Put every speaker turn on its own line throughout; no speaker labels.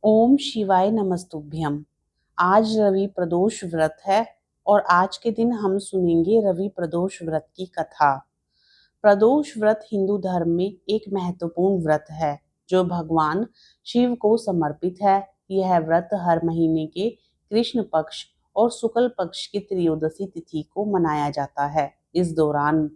ओम शिवाय नमस्तुभ्यम। आज रवि प्रदोष व्रत है और आज के दिन हम सुनेंगे रवि प्रदोष व्रत की कथा। प्रदोष व्रत हिंदू धर्म में एक महत्वपूर्ण व्रत है जो भगवान शिव को समर्पित है। यह व्रत हर महीने के कृष्ण पक्ष और शुक्ल पक्ष की त्रयोदशी तिथि को मनाया जाता है। इस दौरान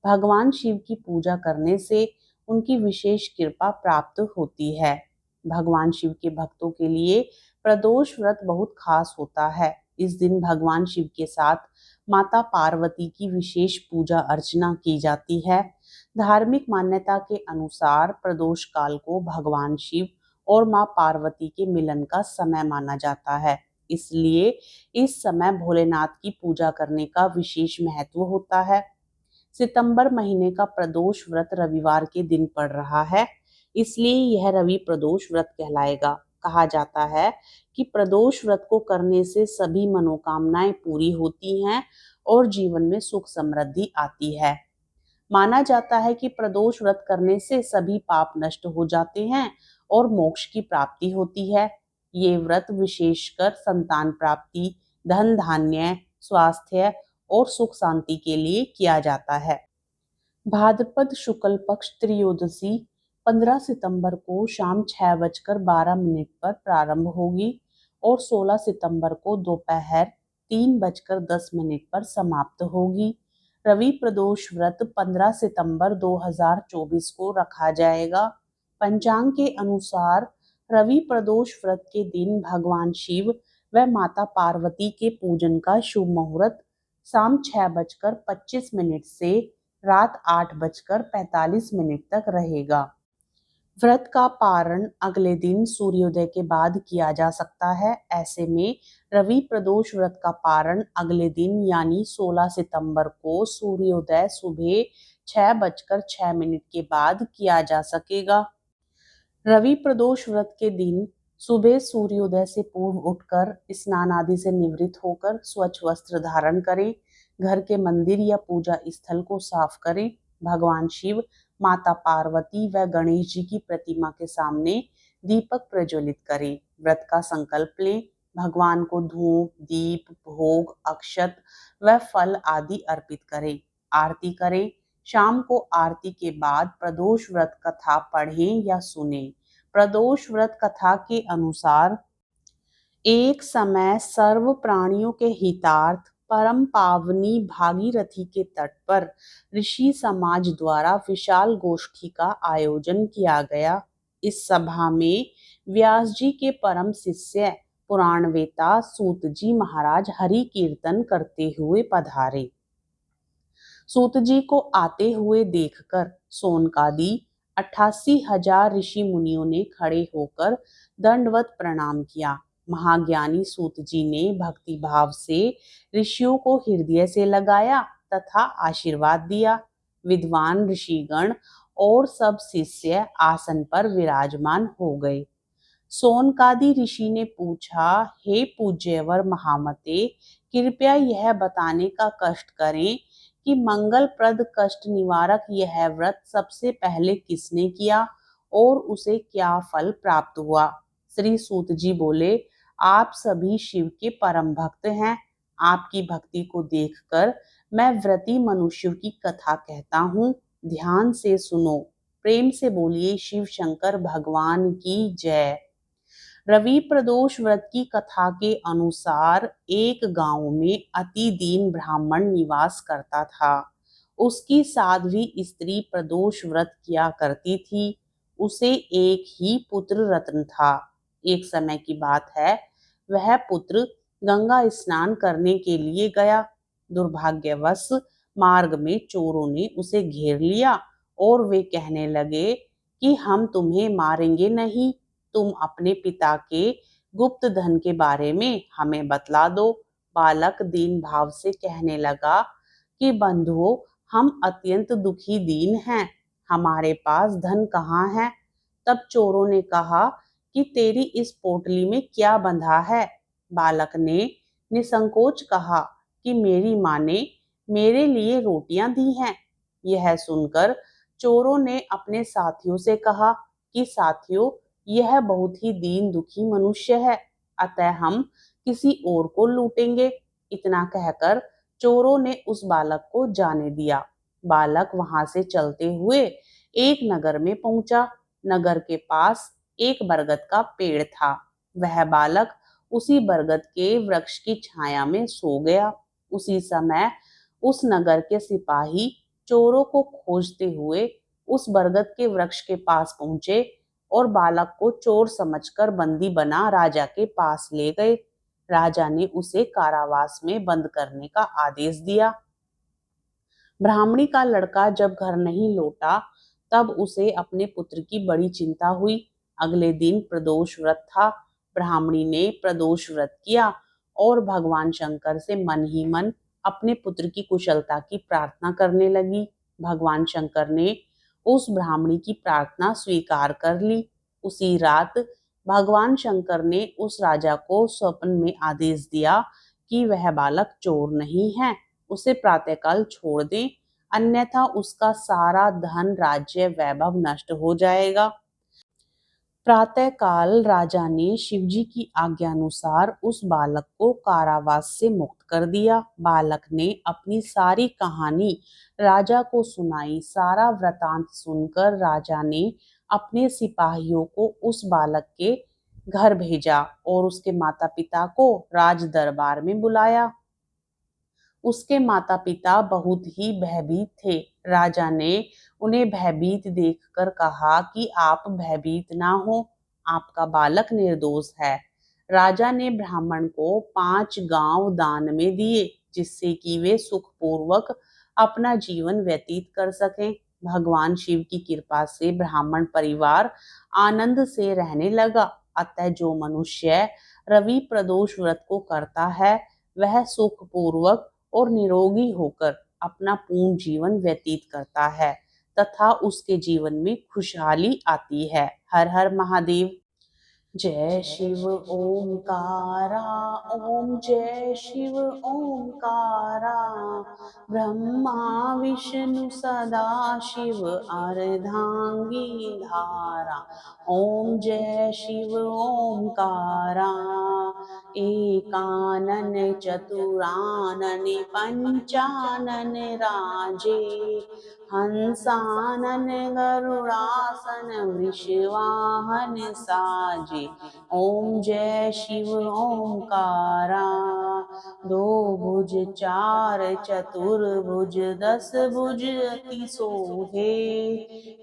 भगवान शिव की पूजा करने से उनकी विशेष कृपा प्राप्त होती है। भगवान शिव के भक्तों के लिए प्रदोष व्रत बहुत खास होता है। इस दिन भगवान शिव के साथ माता पार्वती की विशेष पूजा अर्चना की जाती है। धार्मिक मान्यता के अनुसार प्रदोष काल को भगवान शिव और मां पार्वती के मिलन का समय माना जाता है। इसलिए इस समय भोलेनाथ की पूजा करने का विशेष महत्व होता है। सितंबर महीने का प्रदोष व्रत रविवार के दिन पड़ रहा है, इसलिए यह रवि प्रदोष व्रत कहलाएगा। कहा जाता है कि प्रदोष व्रत को करने से सभी मनोकामनाएं पूरी होती हैं और जीवन में सुख समृद्धि आती है। माना जाता है कि प्रदोष व्रत करने से सभी पाप नष्ट हो जाते हैं और मोक्ष की प्राप्ति होती है। ये व्रत विशेषकर संतान प्राप्ति, धन धान्य, स्वास्थ्य और सुख शांति के लिए किया जाता है। भाद्रपद शुक्ल पक्ष त्रयोदशी 15 सितंबर को शाम 6:12 पर प्रारंभ होगी और 16 सितंबर को दोपहर 3:10 पर समाप्त होगी। रवि प्रदोष व्रत 15 सितंबर 2024 को रखा जाएगा। पंचांग के अनुसार रवि प्रदोष व्रत के दिन भगवान शिव व माता पार्वती के पूजन का शुभ मुहूर्त शाम 6:25 से रात 8:45 तक रहेगा। व्रत का पारण अगले दिन सूर्योदय के बाद किया जा सकता है। ऐसे में रवि प्रदोष व्रत का पारण अगले दिन यानी 16 सितंबर को सूर्योदय सुबह 6:06 के बाद किया जा सकेगा। रवि प्रदोष व्रत के दिन सुबह सूर्योदय से पूर्व उठकर स्नान आदि से निवृत्त होकर स्वच्छ वस्त्र धारण करें। घर के मंदिर या पूजा स्थल को साफ करें। भगवान शिव, माता पार्वती व गणेश जी की प्रतिमा के सामने दीपक प्रज्वलित करें। व्रत का संकल्प लें। भगवान को धूप, दीप, भोग, अक्षत व फल आदि अर्पित करें। आरती करें। शाम को आरती के बाद प्रदोष व्रत कथा पढ़ें या सुनें। प्रदोष व्रत कथा के अनुसार एक समय सर्व प्राणियों के हितार्थ परम पावनी भागीरथी के तट पर ऋषि समाज द्वारा विशाल गोष्ठी का आयोजन किया गया। इस सभा में व्यास जी के परम शिष्य पुराणवेता सूत जी महाराज हरि कीर्तन करते हुए पधारे। सूत जी को आते हुए देखकर सोनकादि 88,000 ऋषि मुनियों ने खड़े होकर दंडवत प्रणाम किया। महाज्ञानी सूत जी ने भक्ति भाव से ऋषियों को हृदय से लगाया तथा आशीर्वाद दिया। विद्वान ऋषिगण और सब शिष्य आसन पर विराजमान हो गए। सोनकादि ऋषि ने पूछा, हे पूज्यवर महामते, कृपया यह बताने का कष्ट करें कि मंगलप्रद कष्ट निवारक यह व्रत सबसे पहले किसने किया और उसे क्या फल प्राप्त हुआ। श्री सूत जी बोले, आप सभी शिव के परम भक्त हैं। आपकी भक्ति को देखकर मैं व्रती मनुष्यों की कथा कहता हूँ। ध्यान से सुनो। प्रेम से बोलिए शिव शंकर भगवान की जय। रवि प्रदोष व्रत की कथा के अनुसार एक गांव में अति दीन ब्राह्मण निवास करता था। उसकी साध्वी स्त्री प्रदोष व्रत किया करती थी। उसे एक ही पुत्र रत्न था। एक समय की बात है, वह पुत्र गंगा स्नान करने के लिए गया। दुर्भाग्यवश मार्ग में चोरों ने उसे घेर लिया और वे कहने लगे कि हम तुम्हें मारेंगे नहीं, तुम अपने पिता के गुप्त धन के बारे में हमें बतला दो। बालक दीन भाव से कहने लगा कि बंधुओं, हम अत्यंत दुखी दीन हैं, हमारे पास धन कहाँ है। तब चोरों ने कहा कि तेरी इस पोटली में क्या बंधा है। बालक ने निसंकोच कहा कि मेरी माँ ने मेरे लिए रोटियां दी हैं। यह सुनकर चोरों ने अपने साथियों से कहा कि साथियों, यह बहुत ही दीन दुखी मनुष्य है, अतः हम किसी और को लूटेंगे। इतना कहकर चोरों ने उस बालक को जाने दिया। बालक वहां से चलते हुए एक नगर में पहुंचा। नगर के पास एक बरगद का पेड़ था। वह बालक उसी बरगद के वृक्ष की छाया में सो गया। उसी समय उस नगर के सिपाही चोरों को खोजते हुए उस बरगद के वृक्ष के पास पहुंचे और बालक को चोर समझकर बंदी बना राजा के पास ले गए। राजा ने उसे कारावास में बंद करने का आदेश दिया। ब्राह्मणी का लड़का जब घर नहीं लौटा, तब उसे अपने पुत्र की बड़ी चिंता हुई। अगले दिन प्रदोष व्रत था। ब्राह्मणी ने प्रदोष व्रत किया और भगवान शंकर से मन ही मन अपने पुत्र की कुशलता की प्रार्थना करने लगी। भगवान शंकर ने उस ब्राह्मणी की प्रार्थना स्वीकार कर ली। उसी रात भगवान शंकर ने उस राजा को स्वप्न में आदेश दिया कि वह बालक चोर नहीं है, उसे प्रातःकाल छोड़ दें, अन्यथा उसका सारा धन राज्य वैभव नष्ट हो जाएगा। प्रातःकाल राजा ने शिवजी की आज्ञानुसार उस बालक को कारावास से मुक्त कर दिया। बालक ने अपनी सारी कहानी राजा को सुनाई। सारा वृतांत सुनकर राजा ने अपने सिपाहियों को उस बालक के घर भेजा और उसके माता पिता को राज दरबार में बुलाया। उसके माता पिता बहुत ही भयभीत थे। राजा ने उन्हें भयभीत देखकर कहा कि आप भयभीत ना हो, आपका बालक निर्दोष है। राजा ने ब्राह्मण को 5 गांव दान में दिए, जिससे कि वे सुखपूर्वक अपना जीवन व्यतीत कर सकें। भगवान शिव की कृपा से ब्राह्मण परिवार आनंद से रहने लगा। अतः जो मनुष्य रवि प्रदोष व्रत को करता है, वह सुखपूर्वक और निरोगी होकर अपना पूर्ण जीवन व्यतीत करता है तथा उसके जीवन में खुशहाली आती है। हर हर महादेव। जय शिव ओंकारा, ओम जय शिव ओंकारा। ब्रह्मा विष्णु सदा शिव अर्धांगी धारा। ओम जय शिव ओंकारा। एकानन चतुरानन पंचानन राजे। हंसानन गरुड़ासन वृषवाहन साजे। ओम जय शिव ओंकारा। 2 भुज 4 चतुर्भुज 10 भुज अति सोहे।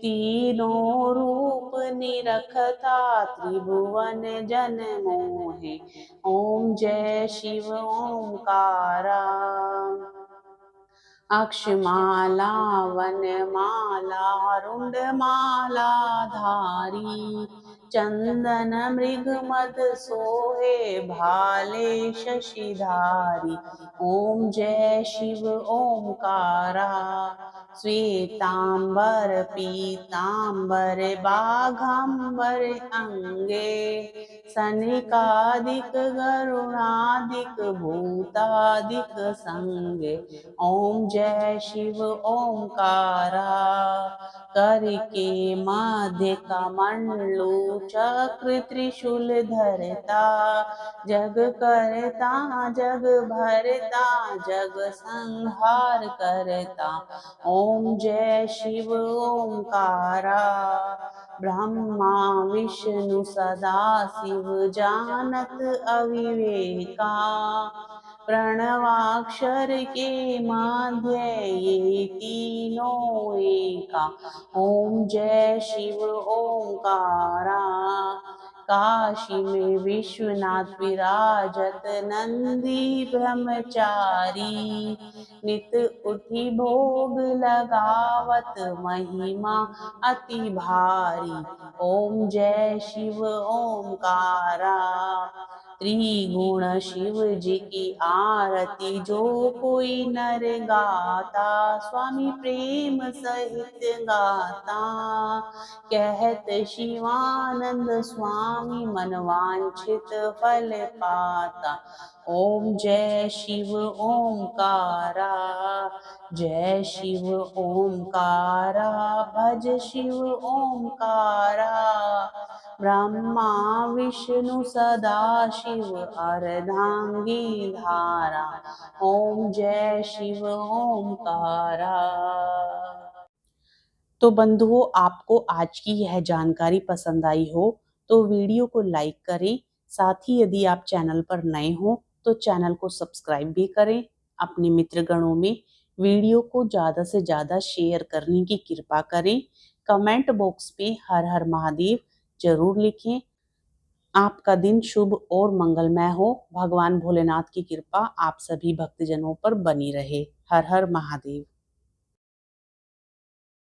तीनों रूप निरखता त्रिभुवन जन मोहे। ओम जय शिव ओंकारा। अक्षमाला वनमाला रुंडमाला धारी। चंदन मृग मद सोहे भाले शशिधारी। ओम जय शिव ओंकारा। श्वेतांबर पीतांबर बाघांबर अंगे। सनिकादिक गरुणादिक भूतादिक संगे। ओम जय शिव ओंकारा। करके मध्य कमंडलु चक्र त्रिशूल धरता। जग करता जग भरता जग संहार करता। ओम जय शिव ओंकारा। ब्रह्मा विष्णु सदा शिव जानत अविवेका। प्रणवाक्षर के माध्य ये तीनों एका। ओम जय शिव ओंकारा। काशी में विश्वनाथ विराजत नंदी ब्रह्मचारी। नित उठी भोग लगावत महिमा अति भारी। ओम जय शिव ओंकारा। त्रिगुण शिव जी की आरती जो कोई नर गाता। स्वामी प्रेम सहित गाता। कहत शिवानंद स्वामी मनवांछित फल पाता। ओम जय शिव ओंकारा। जय शिव ओंकारा, भज शिव ओंकारा। ब्रह्मा विष्णु सदा शिव, अर्धांगी धारा। ओम जय शिव ओंकारा। तो बंधुओं, आपको आज की यह जानकारी पसंद आई हो तो वीडियो को लाइक करें। साथ ही यदि आप चैनल पर नए हो तो चैनल को सब्सक्राइब भी करें। अपने मित्रगणों में वीडियो को ज़्यादा से ज़्यादा शेयर करने की कृपा करें। कमेंट बॉक्स में हर हर महादेव जरूर लिखें। आपका दिन शुभ और मंगलमय हो। भगवान भोलेनाथ की कृपा आप सभी भक्तजनों पर बनी रहे। हर हर महादेव।